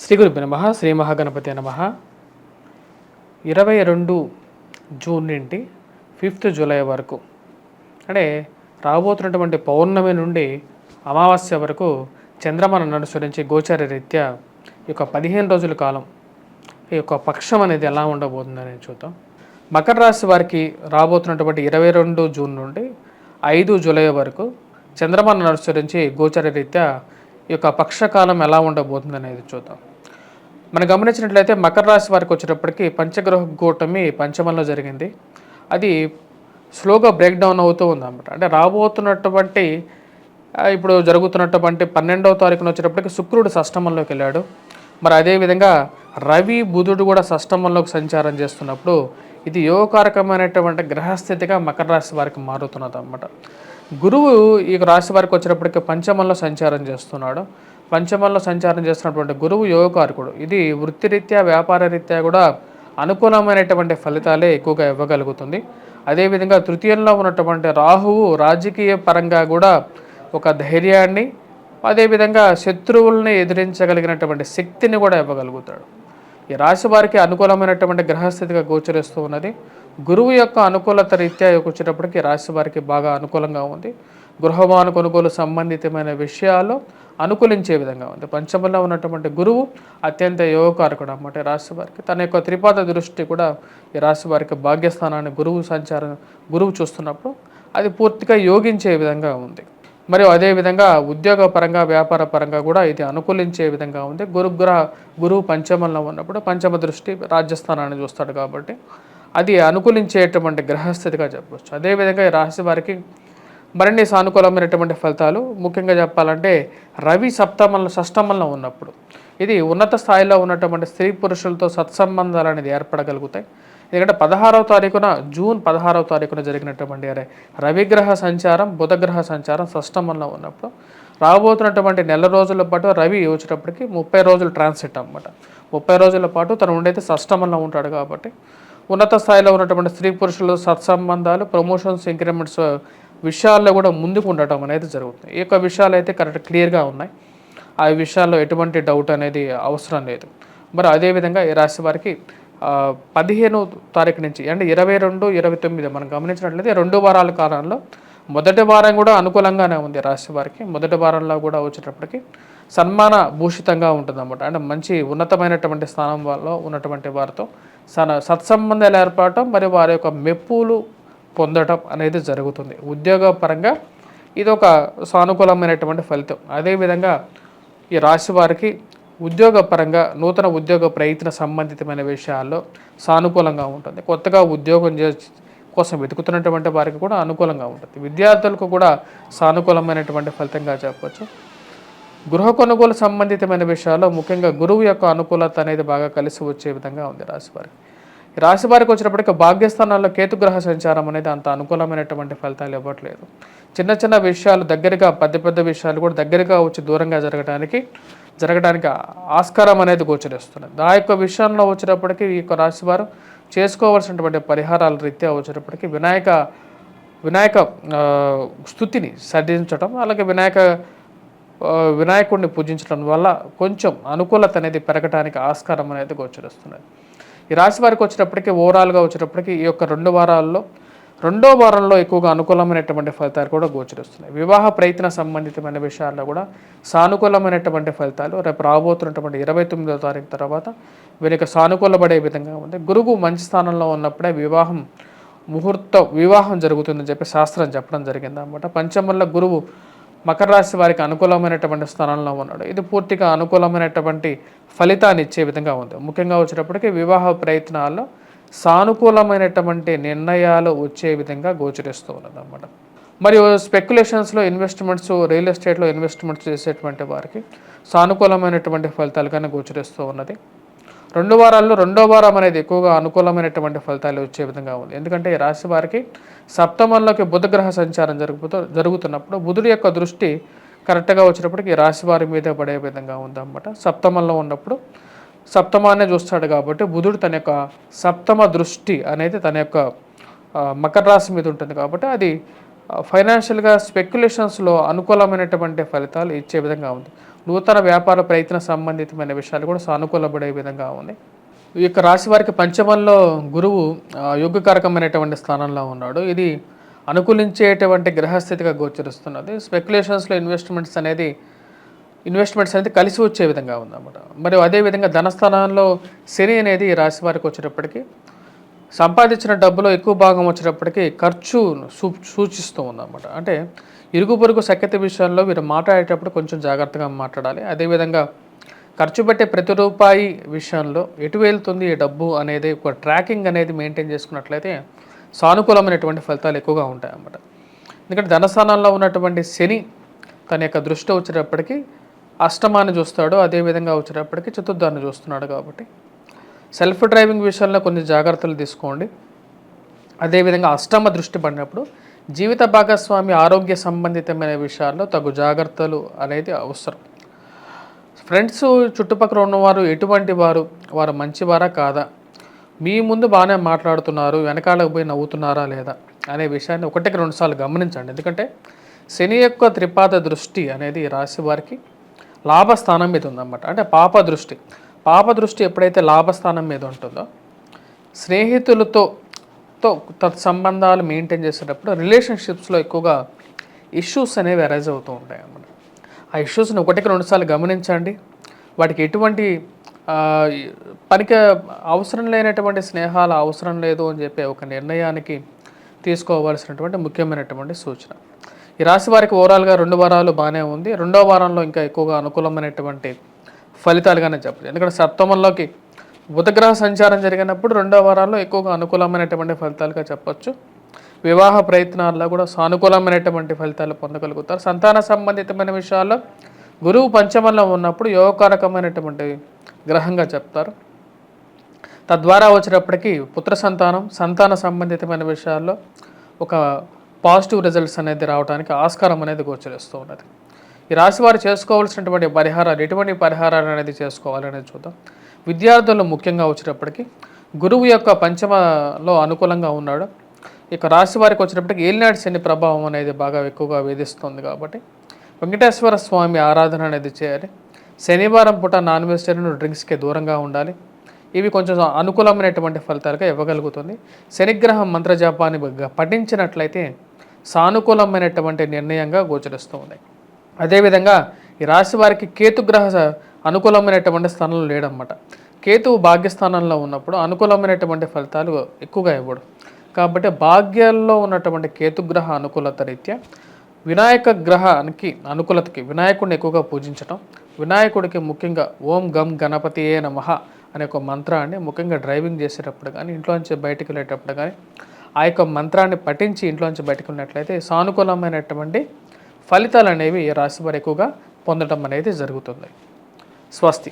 శ్రీ గురుభ్యో నమః. శ్రీ మహాగణపతి నమః. 22 జూన్ నుండి 5 జూలై వరకు అంటే రాబోతున్నటువంటి పౌర్ణమి నుండి అమావాస్య వరకు చంద్రమను అనుసరించి గోచార రీత్యా ఈ యొక్క 15 రోజుల కాలం ఈ యొక్క పక్షం అనేది ఎలా ఉండబోతుందని చూద్దాం. మకర రాశి వారికి రాబోతున్నటువంటి 22 జూన్ నుండి 5 జూలై వరకు చంద్రమను అనుసరించి గోచార రీత్యా ఈ యొక్క పక్షకాలం ఎలా ఉండబోతుంది అనేది చూద్దాం. మనం గమనించినట్లయితే మకర రాశి వారికి వచ్చేటప్పటికి పంచగ్రహ కూటమి పంచమంలో జరిగింది. అది స్లోగా బ్రేక్ డౌన్ అవుతూ ఉందన్నమాట. అంటే రాబోతున్నటువంటి ఇప్పుడు జరుగుతున్నటువంటి 12వ తారీఖున వచ్చేటప్పటికి శుక్రుడు షష్టమంలోకి వెళ్ళాడు. మరి అదేవిధంగా రవి బుధుడు కూడా షష్టమంలోకి సంచారం చేస్తున్నప్పుడు ఇది యోగకారకమైనటువంటి గ్రహస్థితిగా మకర రాశి వారికి మారుతున్నది అన్నమాట. గురువు ఈ రాశి వారికి వచ్చేటప్పటికి పంచమంలో సంచారం చేస్తున్నాడు. పంచమంలో సంచారం చేస్తున్నటువంటి గురువు యోగకారకుడు. ఇది వృత్తిరీత్యా వ్యాపార రీత్యా కూడా అనుకూలమైనటువంటి ఫలితాలే ఎక్కువగా ఇవ్వగలుగుతుంది. అదేవిధంగా తృతీయంలో ఉన్నటువంటి రాహువు రాజకీయ పరంగా కూడా ఒక ధైర్యాన్ని, అదేవిధంగా శత్రువుల్ని ఎదిరించగలిగినటువంటి శక్తిని కూడా ఇవ్వగలుగుతాడు. ఈ రాశి వారికి అనుకూలమైనటువంటి గ్రహస్థితిగా గోచరిస్తూ ఉన్నది. గురువు యొక్క అనుకూలత రీత్యా వచ్చేటప్పటికి రాశి వారికి బాగా అనుకూలంగా ఉంది. గృహవాహన కొనుగోలు సంబంధితమైన విషయాల్లో అనుకూలించే విధంగా ఉంది. పంచమంలో ఉన్నటువంటి గురువు అత్యంత యోగకారకుడు అన్నమాట రాశి వారికి. తన యొక్క త్రిపాద దృష్టి కూడా ఈ రాశి వారికి భాగ్యస్థానాన్ని గురువు చూస్తున్నప్పుడు అది పూర్తిగా యోగించే విధంగా ఉంది. మరియు అదేవిధంగా ఉద్యోగ పరంగా వ్యాపార పరంగా కూడా ఇది అనుకూలించే విధంగా ఉంది. గురువు పంచమంలో ఉన్నప్పుడు పంచమ దృష్టి రాజ్యస్థానాన్ని చూస్తాడు కాబట్టి అది అనుకూలించేటువంటి గ్రహస్థితిగా చెప్పవచ్చు. అదేవిధంగా ఈ రాశి వారికి మరిన్ని సానుకూలమైనటువంటి ఫలితాలు ముఖ్యంగా చెప్పాలంటే రవి షష్టమంలో ఉన్నప్పుడు ఇది ఉన్నత స్థాయిలో ఉన్నటువంటి స్త్రీ పురుషులతో సత్సంబంధాలు అనేది ఏర్పడగలుగుతాయి. ఎందుకంటే జూన్ 16వ తారీఖున జరిగినటువంటి రవిగ్రహ సంచారం బుధగ్రహ సంచారం షష్టమంలో ఉన్నప్పుడు రాబోతున్నటువంటి నెల రోజుల పాటు రవి వచ్చేటప్పటికి 30 రోజులు ట్రాన్సిట్ అన్నమాట. 30 రోజుల పాటు తను ఉండైతే షష్టమంలో ఉంటాడు కాబట్టి ఉన్నత స్థాయిలో ఉన్నటువంటి స్త్రీ పురుషులు సత్సంబంధాలు, ప్రమోషన్స్, ఇంక్రిమెంట్స్ విషయాల్లో కూడా ముందుకు ఉండటం అనేది జరుగుతుంది. ఈ యొక్క విషయాలు అయితే క్లియర్గా ఉన్నాయి. ఆ విషయాల్లో ఎటువంటి డౌట్ అనేది అవసరం లేదు. మరి అదేవిధంగా ఈ రాశి వారికి 15వ తారీఖు నుంచి అంటే 22, 29 మనం గమనించినట్లయితే 2 వారాల కాలంలో మొదటి వారం కూడా అనుకూలంగానే ఉంది రాశి వారికి. మొదటి వారంలో కూడా వచ్చేటప్పటికి సన్మాన భూషితంగా ఉంటుంది అన్నమాట. అంటే మంచి ఉన్నతమైనటువంటి స్థానంలో ఉన్నటువంటి వారితో సత్సంబంధాలు ఏర్పడటం మరియు వారి యొక్క మెప్పులు పొందడం అనేది జరుగుతుంది. ఉద్యోగ పరంగా ఇది ఒక సానుకూలమైనటువంటి ఫలితం. అదేవిధంగా ఈ రాశి వారికి ఉద్యోగ పరంగా నూతన ఉద్యోగ ప్రయత్న సంబంధితమైన విషయాల్లో సానుకూలంగా ఉంటుంది. కొత్తగా ఉద్యోగం కోసం వెతుకుతున్నటువంటి వారికి కూడా అనుకూలంగా ఉంటుంది. విద్యార్థులకు కూడా సానుకూలమైనటువంటి ఫలితంగా చెప్పవచ్చు. గృహ కొనుగోలు సంబంధితమైన విషయాల్లో ముఖ్యంగా గురువు యొక్క అనుకూలత అనేది బాగా కలిసి వచ్చే విధంగా ఉంది రాశి వారికి. రాశి వారికి వచ్చినప్పటికీ భాగ్యస్థానాల్లో కేతుగ్రహ సంచారం అనేది అంత అనుకూలమైనటువంటి ఫలితాలు ఇవ్వట్లేదు. చిన్న చిన్న విషయాలు దగ్గరగా పెద్ద విషయాలు కూడా దగ్గరగా వచ్చి దూరంగా జరగడానికి ఆస్కారం అనేది గోచరిస్తున్నది. ఆ యొక్క విషయంలో వచ్చేటప్పటికి ఈ యొక్క రాశి వారు చేసుకోవాల్సినటువంటి పరిహారాల రీత్యా వచ్చేటప్పటికి వినాయక స్థుతిని సాధించడం, అలాగే వినాయకుడిని పూజించడం వల్ల కొంచెం అనుకూలత అనేది పెరగడానికి ఆస్కారం అనేది గోచరిస్తున్నది. ఈ రాశి వారికి వచ్చేటప్పటికి ఓవరాల్గా వచ్చేటప్పటికి ఈ యొక్క 2 వారాల్లో 2వ వారంలో ఎక్కువగా అనుకూలమైనటువంటి ఫలితాలు కూడా గోచరిస్తున్నాయి. వివాహ ప్రయత్న సంబంధితమైన విషయాల్లో కూడా సానుకూలమైనటువంటి ఫలితాలు రేపు రాబోతున్నటువంటి 29వ తారీఖు తర్వాత వీరికి సానుకూలపడే విధంగా ఉంది. గురువు మంచి స్థానంలో ఉన్నప్పుడే వివాహం జరుగుతుందని చెప్పి శాస్త్రం చెప్పడం జరిగింది అన్నమాట. పంచమంలో గురువు మకర రాశి వారికి అనుకూలమైనటువంటి స్థానంలో ఉన్నాడు. ఇది పూర్తిగా అనుకూలమైనటువంటి ఫలితాన్ని ఇచ్చే విధంగా ఉంది. ముఖ్యంగా వచ్చేటప్పటికి వివాహ ప్రయత్నాల్లో సానుకూలమైనటువంటి నిర్ణయాలు వచ్చే విధంగా గోచరిస్తూ ఉన్నది అన్నమాట. మరియు స్పెక్యులేషన్స్లో ఇన్వెస్ట్మెంట్స్, రియల్ ఎస్టేట్లో ఇన్వెస్ట్మెంట్స్ చేసేటువంటి వారికి సానుకూలమైనటువంటి ఫలితాలుగానే గోచరిస్తూ ఉన్నది. 2 వారాల్లో 2వ వారం అనేది ఎక్కువగా అనుకూలమైనటువంటి ఫలితాలు వచ్చే విధంగా ఉంది. ఎందుకంటే ఈ రాశి వారికి సప్తమంలోకి బుధగ్రహ సంచారం జరుగుతున్నప్పుడు బుధుడి యొక్క దృష్టి కరెక్ట్గా వచ్చినప్పటికీ ఈ రాశి వారి మీద పడే విధంగా ఉందన్నమాట. సప్తమంలో ఉన్నప్పుడు సప్తమాన్నే చూస్తాడు కాబట్టి బుధుడు తన యొక్క సప్తమ దృష్టి అనేది తన యొక్క మకర రాశి మీద ఉంటుంది కాబట్టి అది ఫైనాన్షియల్గా స్పెక్యులేషన్స్లో అనుకూలమైనటువంటి ఫలితాలు ఇచ్చే విధంగా ఉంది. నూతన వ్యాపార ప్రయత్న సంబంధితమైన విషయాలు కూడా సానుకూలపడే విధంగా ఉంది. ఈ యొక్క రాశి వారికి పంచమంలో గురువు యోగకారకమైనటువంటి స్థానంలో ఉన్నాడు. ఇది అనుకూలించేటువంటి గ్రహస్థితిగా గోచరిస్తున్నది. స్పెక్యులేషన్స్లో ఇన్వెస్ట్మెంట్స్ అనేది కలిసి వచ్చే విధంగా ఉందన్నమాట. మరియు అదేవిధంగా ధనస్థానంలో శని అనేది ఈ రాశి వారికి వచ్చేటప్పటికి సంపాదించిన డబ్బులో ఎక్కువ భాగం వచ్చేటప్పటికి ఖర్చును సూచిస్తూ ఉందన్నమాట. అంటే ఇరుగు పొరుగు సఖ్యత విషయంలో వీరు మాట్లాడేటప్పుడు కొంచెం జాగ్రత్తగా మాట్లాడాలి. అదేవిధంగా ఖర్చు పెట్టే ప్రతి రూపాయి విషయంలో ఎటు వెళ్తుంది ఈ డబ్బు అనేది ఒక ట్రాకింగ్ అనేది మెయింటైన్ చేసుకున్నట్లయితే సానుకూలమైనటువంటి ఫలితాలు ఎక్కువగా ఉంటాయి అన్నమాట. ఎందుకంటే ధనస్థానంలో ఉన్నటువంటి శని తన యొక్క దృష్టి వచ్చేటప్పటికి అష్టమాన్ని చూస్తాడు, అదేవిధంగా వచ్చేటప్పటికి చతుర్థాన్ని చూస్తున్నాడు. కాబట్టి సెల్ఫ్ డ్రైవింగ్ విషయంలో కొన్ని జాగ్రత్తలు తీసుకోండి. అదేవిధంగా అష్టమ దృష్టి పడినప్పుడు జీవిత భాగస్వామి ఆరోగ్య సంబంధితమైన విషయాల్లో తగు జాగ్రత్తలు అనేది అవసరం. ఫ్రెండ్స్ చుట్టుపక్కల ఉన్నవారు ఎటువంటి వారు మంచివారా కాదా, మీ ముందు బాగానే మాట్లాడుతున్నారు, వెనకాలకు పోయి నవ్వుతున్నారా లేదా అనే విషయాన్ని ఒకటికి 2 సార్లు గమనించండి. ఎందుకంటే శని యొక్క త్రిపాద దృష్టి అనేది రాశి వారికి లాభస్థానం మీద ఉందన్నమాట. అంటే పాప దృష్టి ఎప్పుడైతే లాభస్థానం మీద ఉంటుందో స్నేహితులతో తత్సంబంధాలు మెయింటైన్ చేసేటప్పుడు రిలేషన్షిప్స్లో ఎక్కువగా ఇష్యూస్ అనేవి అరైజ్ అవుతూ ఉంటాయి అన్నమాట. ఆ ఇష్యూస్ని ఒకటికి 2 సార్లు గమనించండి. వాటికి ఎటువంటి పనికి అవసరం లేనటువంటి స్నేహాలు అవసరం లేదు అని చెప్పి ఒక నిర్ణయానికి తీసుకోవాల్సినటువంటి ముఖ్యమైనటువంటి సూచన. ఈ రాశి వారికి ఓవరాల్గా 2 వారాలు బాగానే ఉంది. 2వ వారంలో ఇంకా ఎక్కువగా అనుకూలమైనటువంటి ఫలితాలుగానే చెప్పచ్చు. ఎందుకంటే సప్తమంలోకి బుధగ్రహ సంచారం జరిగినప్పుడు 2వ వారాల్లో ఎక్కువగా అనుకూలమైనటువంటి ఫలితాలుగా చెప్పచ్చు. వివాహ ప్రయత్నాల్లో కూడా సానుకూలమైనటువంటి ఫలితాలు పొందగలుగుతారు. సంతాన సంబంధితమైన విషయాల్లో గురువు పంచమంలో ఉన్నప్పుడు యోగకారకమైనటువంటి గ్రహంగా చెప్తారు. తద్వారా వచ్చేటప్పటికి పుత్ర సంతాన సంబంధితమైన విషయాల్లో ఒక పాజిటివ్ రిజల్ట్స్ అనేది రావడానికి ఆస్కారం అనేది గోచరిస్తూ ఉన్నది. ఈ రాశి వారు చేసుకోవాల్సినటువంటి పరిహారాలు ఎటువంటి పరిహారాలు అనేది చేసుకోవాలనేది చూద్దాం. విద్యార్థులు ముఖ్యంగా వచ్చేటప్పటికి గురువు యొక్క పంచమలో అనుకూలంగా ఉన్నాడు. ఇక రాశి వారికి వచ్చేటప్పటికి ఏలినాటి శని ప్రభావం అనేది బాగా ఎక్కువగా వేధిస్తుంది. కాబట్టి వెంకటేశ్వర స్వామి ఆరాధన అనేది చేయాలి. శనివారం పూట నాన్ వెజిటేరియన్ డ్రింక్స్కి దూరంగా ఉండాలి. ఇవి కొంచెం అనుకూలమైనటువంటి ఫలితాలుగా ఇవ్వగలుగుతుంది. శనిగ్రహం మంత్రజాపాన్ని పఠించినట్లయితే సానుకూలమైనటువంటి నిర్ణయంగా గోచరిస్తూ ఉన్నాయి. అదేవిధంగా ఈ రాశి వారికి కేతుగ్రహ అనుకూలమైనటువంటి స్థానంలో లేడన్నమాట. కేతువు భాగ్యస్థానంలో ఉన్నప్పుడు అనుకూలమైనటువంటి ఫలితాలు ఎక్కువగా ఇవ్వడు. కాబట్టి భాగ్యాల్లో ఉన్నటువంటి కేతుగ్రహ అనుకూలత రీత్యా వినాయక గ్రహానికి అనుకూలతకి వినాయకుడిని ఎక్కువగా పూజించటం, వినాయకుడికి ముఖ్యంగా ఓం గం గణపతియే నమః అనే ఒక మంత్రాన్ని ముఖ్యంగా డ్రైవింగ్ చేసేటప్పుడు కానీ ఇంట్లోంచి బయటకు వెళ్ళేటప్పుడు కానీ ఆ యొక్క మంత్రాన్ని పఠించి ఇంట్లోంచి బయటకు వెళ్ళినట్లయితే సానుకూలమైనటువంటి ఫలితాలు అనేవి రాశి వారు ఎక్కువగా పొందడం అనేది జరుగుతుంది. స్వస్తి.